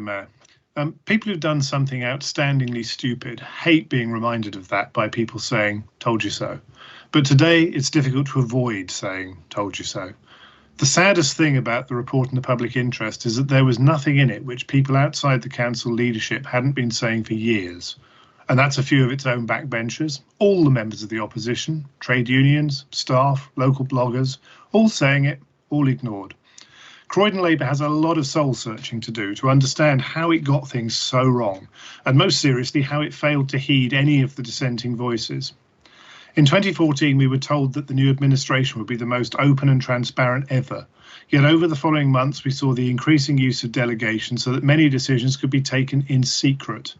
Mayor. People who've done something outstandingly stupid hate being reminded of that by people saying, "Told you so." But today it's difficult to avoid saying, "Told you so." The saddest thing about the report in the public interest is that there was nothing in it which people outside the council leadership hadn't been saying for years. And that's a few of its own backbenchers, all the members of the opposition, trade unions, staff, local bloggers, all saying it, all ignored. Croydon Labour has a lot of soul searching to do to understand how it got things so wrong, and most seriously, how it failed to heed any of the dissenting voices. In 2014, we were told that the new administration would be the most open and transparent ever. Yet over the following months, we saw the increasing use of delegation so that many decisions could be taken in secret.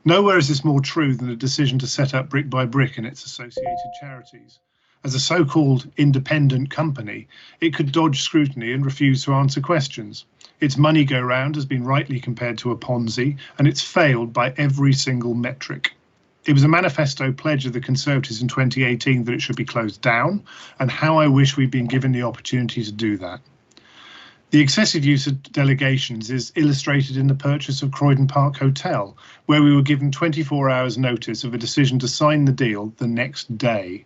Nowhere is this more true than the decision to set up Brick by Brick and its associated charities. As a so-called independent company, it could dodge scrutiny and refuse to answer questions. Its money go round has been rightly compared to a Ponzi, and it's failed by every single metric. It was a manifesto pledge of the Conservatives in 2018 that it should be closed down, and how I wish we'd been given the opportunity to do that. The excessive use of delegations is illustrated in the purchase of Croydon Park Hotel, where we were given 24 hours notice of a decision to sign the deal the next day.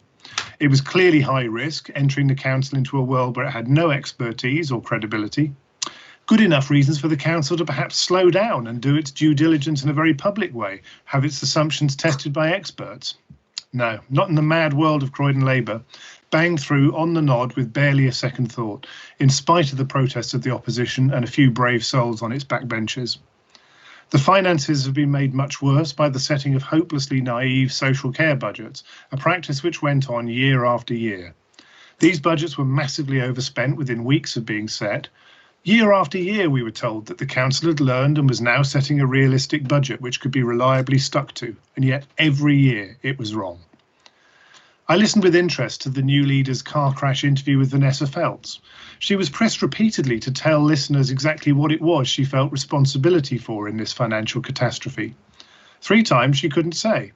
It was clearly high risk, entering the council into a world where it had no expertise or credibility. Good enough reasons for the council to perhaps slow down and do its due diligence in a very public way, have its assumptions tested by experts. No, not in the mad world of Croydon Labour. Banged through on the nod with barely a second thought, in spite of the protests of the opposition and a few brave souls on its backbenches. The finances have been made much worse by the setting of hopelessly naive social care budgets, a practice which went on year after year. These budgets were massively overspent within weeks of being set. Year after year, we were told that the council had learned and was now setting a realistic budget which could be reliably stuck to, and yet every year it was wrong. I listened with interest to the new leader's car crash interview with Vanessa Feltz. She was pressed repeatedly to tell listeners exactly what it was she felt responsibility for in this financial catastrophe. 3 times she couldn't say,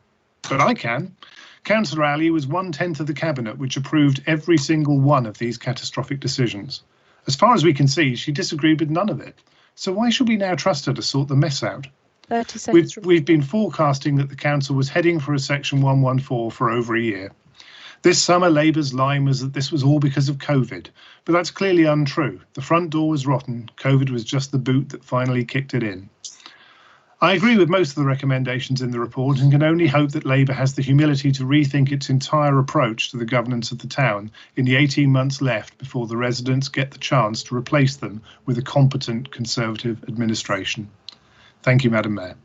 but I can. Councillor Ali was 1/10 of the cabinet which approved every single one of these catastrophic decisions. As far as we can see, she disagreed with none of it. So why should we now trust her to sort the mess out? 30 seconds. We've been forecasting that the council was heading for a Section 114 for over a year. This summer, Labour's line was that this was all because of COVID, but that's clearly untrue. The front door was rotten. COVID was just the boot that finally kicked it in. I agree with most of the recommendations in the report and can only hope that Labour has the humility to rethink its entire approach to the governance of the town in the 18 months left before the residents get the chance to replace them with a competent Conservative administration. Thank you, Madam Mayor.